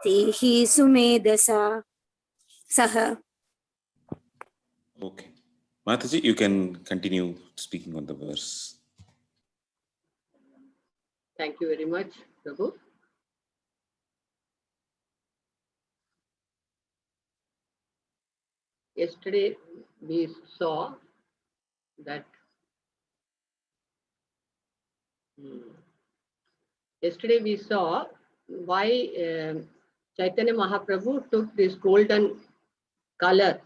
Tehi Sumedasa Saha. Okay. Mataji, you can continue speaking on the verse. Thank you very much, Prabhu. Yesterday we saw that why Chaitanya Mahaprabhu took this golden color.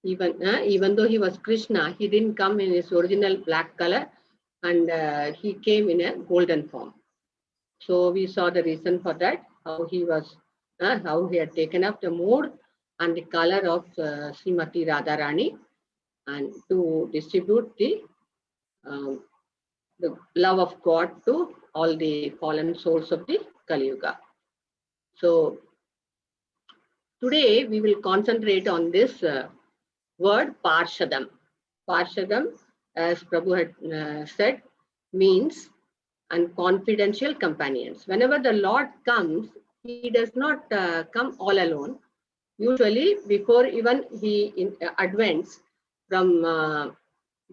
Even though he was Krishna, he didn't come in his original black color, and he came in a golden form. So we saw the reason for that, how he had taken up the mood and the color of Srimati Radharani, and to distribute the love of God to all the fallen souls of the Kali Yuga. So today we will concentrate on this word Parshadam. Parshadam, as Prabhu had said, means and confidential companions. Whenever the Lord comes, he does not come all alone. Usually, before even he advents from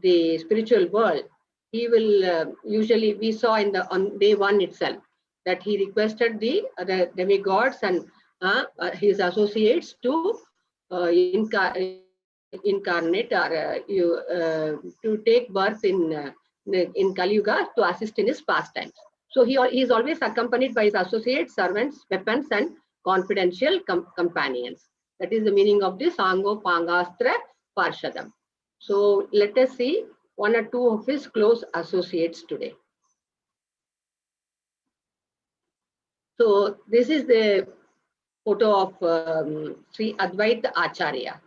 the spiritual world, he will usually, we saw on day one itself that he requested the demigods and his associates to incarnate or to take birth in Kali Yuga to assist in his pastimes. So he is always accompanied by his associates, servants, weapons, and confidential companions. That is the meaning of this Sango Pangastra Parshadam. So let us see one or two of his close associates today. So this is the photo of Sri Advaita Acharya.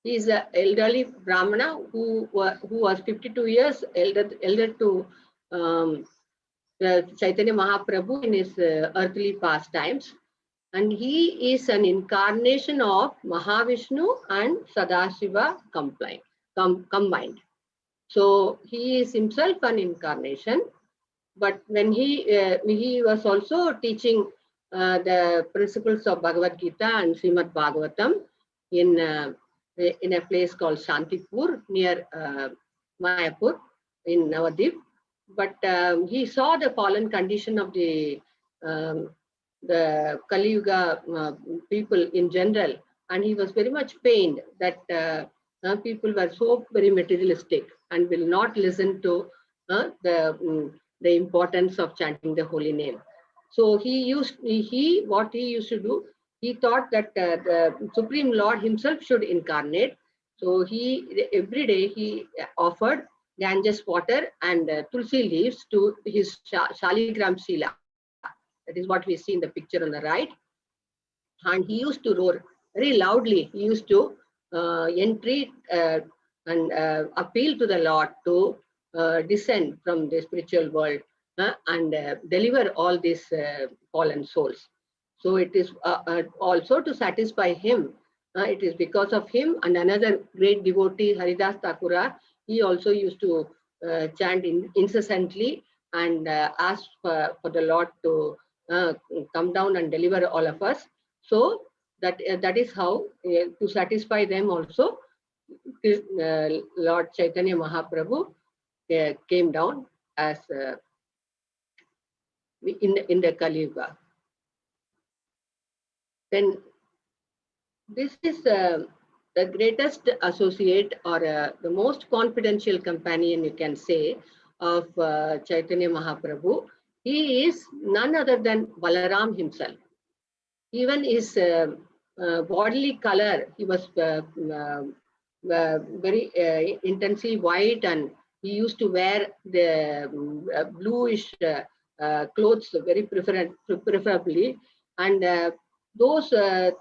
He is an elderly Brahmana who was 52 years elder to Chaitanya Mahaprabhu in his earthly pastimes. And he is an incarnation of Mahavishnu and Sadashiva combined. So he is himself an incarnation, but when he was also teaching the principles of Bhagavad Gita and Srimad Bhagavatam in a place called Shantipur near Mayapur in Navadvip. But he saw the fallen condition of the Kali Yuga people in general, and he was very much pained that people were so very materialistic and will not listen to the importance of chanting the holy name. So what he used to do, he thought that the Supreme Lord himself should incarnate. So every day he offered Ganges water and tulsi leaves to his Shaligram Shila. That is what we see in the picture on the right. And he used to roar very loudly. He used to entreat and appeal to the Lord to descend from the spiritual world and deliver all these fallen souls. So it is also to satisfy him. It is because of him and another great devotee, Haridas Thakura, he also used to chant incessantly and ask for the Lord to come down and deliver all of us. So that is how, to satisfy them also, Lord Chaitanya Mahaprabhu came down as in the Kali Yuga. Then this is the greatest associate or the most confidential companion, you can say, of Chaitanya Mahaprabhu. He is none other than Balaram himself. Even his bodily color, he was very intensely white, and he used to wear the bluish clothes very preferably, and those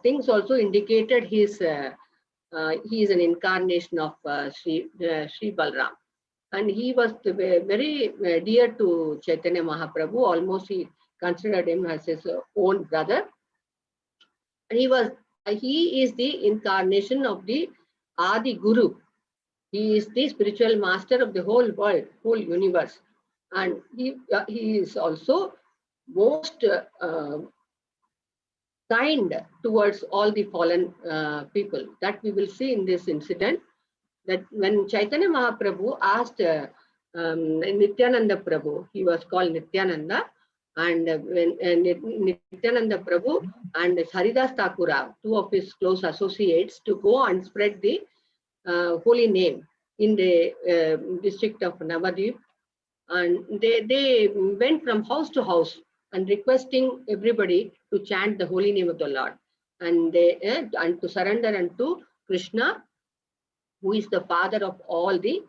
things also indicated he is an incarnation of Sri Balram. And he was very dear to Chaitanya Mahaprabhu. Almost he considered him as his own brother. And he is the incarnation of the Adi Guru. He is the spiritual master of the whole world, whole universe. And he is also most kind towards all the fallen people. That we will see in this incident, that when Chaitanya Mahaprabhu asked Nityananda Prabhu, he was called Nityananda, and when Nityananda Prabhu and Haridas Thakura, two of his close associates, to go and spread the holy name in the district of Navadvip, and they went from house to house and requesting everybody to chant the holy name of the Lord, and they and to surrender unto Krishna, who is the father of all the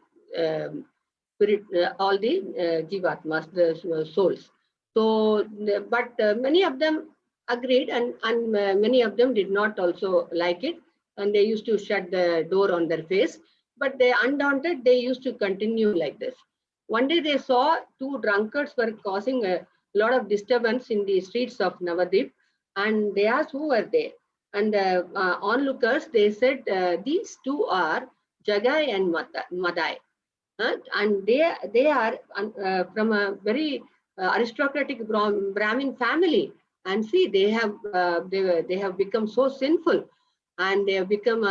spirit, all the jivatmas, the souls. So, but many of them agreed, and many of them did not also like it, and they used to shut the door on their face. But they, undaunted, they used to continue like this. One day they saw two drunkards were causing a lot of disturbance in the streets of Navadvip, and they asked who were they. And the onlookers, they said, these two are Jagai and Madai. And they are from a very aristocratic Brahmin family. And see, they have become so sinful, and they have become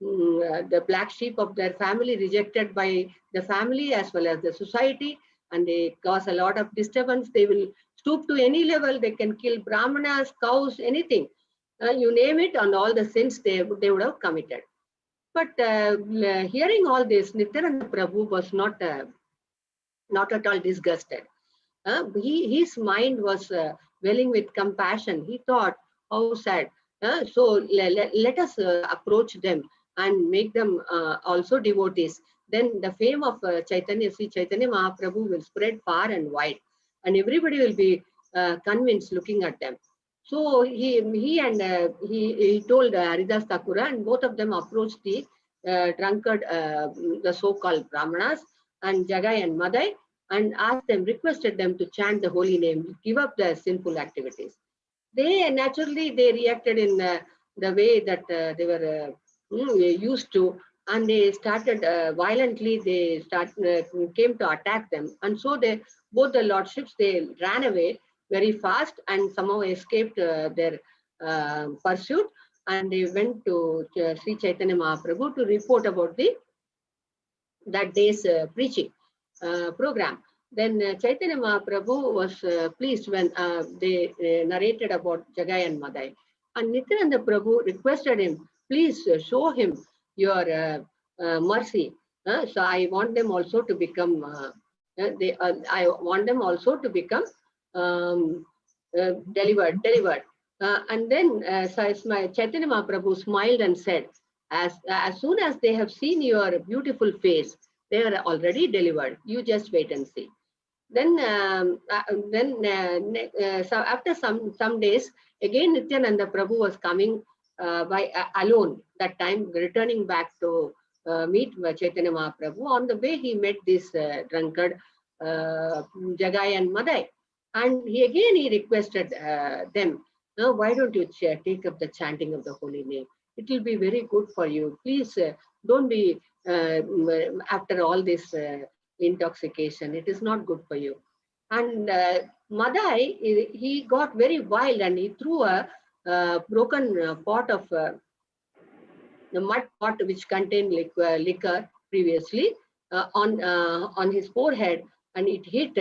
the black sheep of their family, rejected by the family as well as the society, and they cause a lot of disturbance. They will stoop to any level. They can kill brahmanas, cows, anything. You name it, and all the sins they would have committed. But hearing all this, Nityananda Prabhu was not at all disgusted. His mind was welling with compassion. He thought, how sad. So let us approach them and make them also devotees. Then the fame of Sri Chaitanya Mahaprabhu will spread far and wide, and everybody will be convinced looking at them. So he told Haridas Thakura, and both of them approached the drunkard, the so-called Brahmanas, and Jagai and Madai, and asked them, requested them to chant the holy name, give up their sinful activities. They naturally reacted in the way that they were used to, and they started violently. They came to attack them, and so both the lordships, they ran away very fast and somehow escaped their pursuit, and they went to Sri Chaitanya Mahaprabhu to report about that day's preaching program. Then Chaitanya Mahaprabhu was pleased when they narrated about Jagai and Madai. And Nityananda Prabhu requested him, please show him your mercy. So I want them also to become, I want them also to become delivered. And then Chaitanya Mahaprabhu smiled and said, as soon as they have seen your beautiful face, they are already delivered. You just wait and see. Then, so after some days, again Nityananda Prabhu was coming by alone. That time, returning back to meet Chaitanya Mahaprabhu. On the way, he met this drunkard Jagai and Madai, and he requested them, "Now, why don't you take up the chanting of the holy name? It will be very good for you. Please don't be after all this intoxication. It is not good for you." And Madai, he got very wild, and he threw a broken pot of the mud pot which contained liquor previously on his forehead, and it hit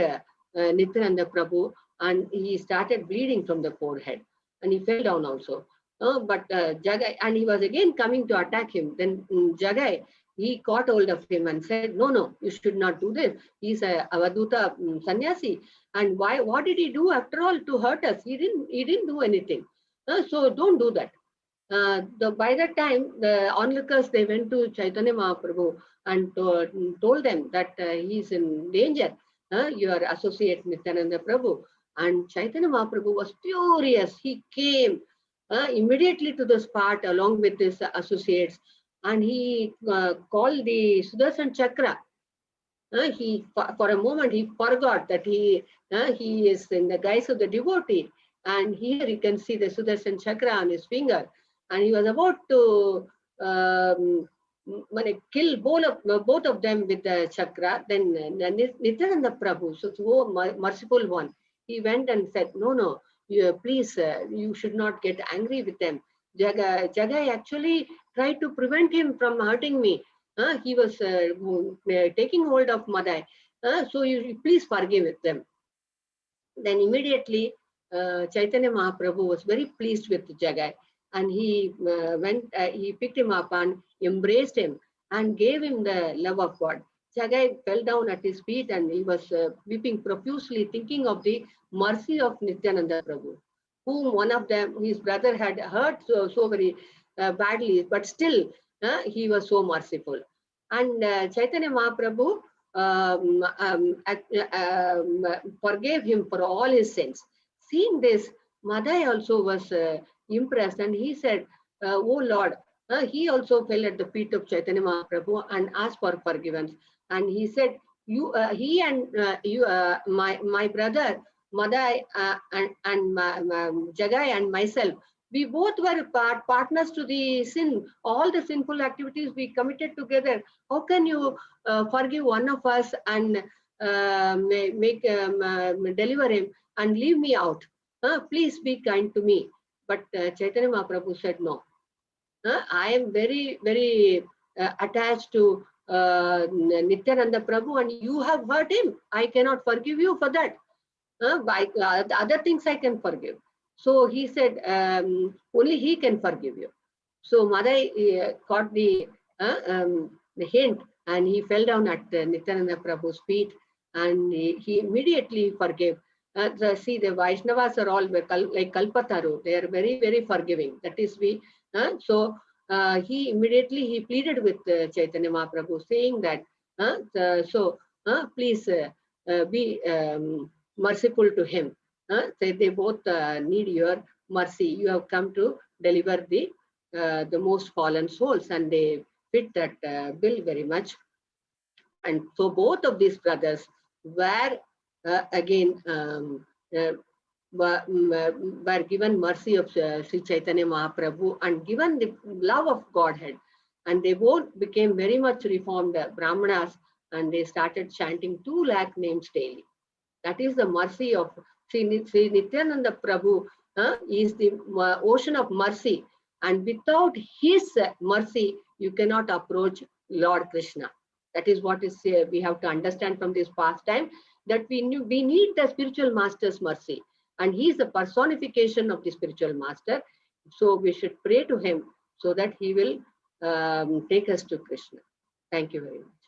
Nityananda Prabhu, and he started bleeding from the forehead, and he fell down also. But Jagai, and he was again coming to attack him. Then Jagai, he caught hold of him and said, no, you should not do this. He's a Avaduta sannyasi. And why? What did he do after all to hurt us? He didn't do anything. So don't do that. By that time, the onlookers, they went to Chaitanya Mahaprabhu and told them that he is in danger. Your associate Nityananda Prabhu. And Chaitanya Mahaprabhu was furious. He came immediately to the spot along with his associates, and he called the Sudarshan Chakra. For a moment, he forgot that he is in the guise of the devotee. And here you can see the Sudarshan Chakra on his finger. And he was about to kill both of them with the chakra. Then Nityananda Prabhu, so merciful one, he went and said, no, please, you should not get angry with them. Jagai actually tried to prevent him from hurting me. He was taking hold of Madai. So you please forgive them. Then immediately Chaitanya Mahaprabhu was very pleased with Jagai, and he he picked him up and embraced him and gave him the love of God. Jagai fell down at his feet and he was weeping profusely, thinking of the mercy of Nityananda Prabhu, whom one of them, his brother, had hurt so very badly, but still he was so merciful. And Chaitanya Mahaprabhu forgave him for all his sins. Seeing this, Madai also was impressed, and he said, "Oh Lord," he also fell at the feet of Chaitanya Mahaprabhu and asked for forgiveness. And he said, "You, he and you, my brother Madai and Jagai and myself, we both were partners to the sin, all the sinful activities we committed together. How can you forgive one of us and deliver him and leave me out? Please be kind to me." But Chaitanya Mahaprabhu said, "No, I am very, very attached to Nityananda Prabhu, and you have hurt him. I cannot forgive you for that. The other things I can forgive." So he said, only he can forgive you. So Madai caught the hint, and he fell down at Nityananda Prabhu's feet, and he immediately forgave. See, the Vaishnavas are all like Kalpataru. They are very, very forgiving. That is so he immediately pleaded with Chaitanya Mahaprabhu, saying that, please be merciful to him. Say they both need your mercy. You have come to deliver the most fallen souls, and they fit that bill very much. And so both of these brothers were again were given mercy of Sri Chaitanya Mahaprabhu and given the love of Godhead. And they both became very much reformed Brahmanas, and they started chanting 2 lakh names daily. That is the mercy of Sri Nityananda Prabhu. Is the ocean of mercy, and without his mercy, you cannot approach Lord Krishna. That is what is we have to understand from this pastime, that we need the spiritual master's mercy, and he is the personification of the spiritual master. So we should pray to him so that he will take us to Krishna. Thank you very much.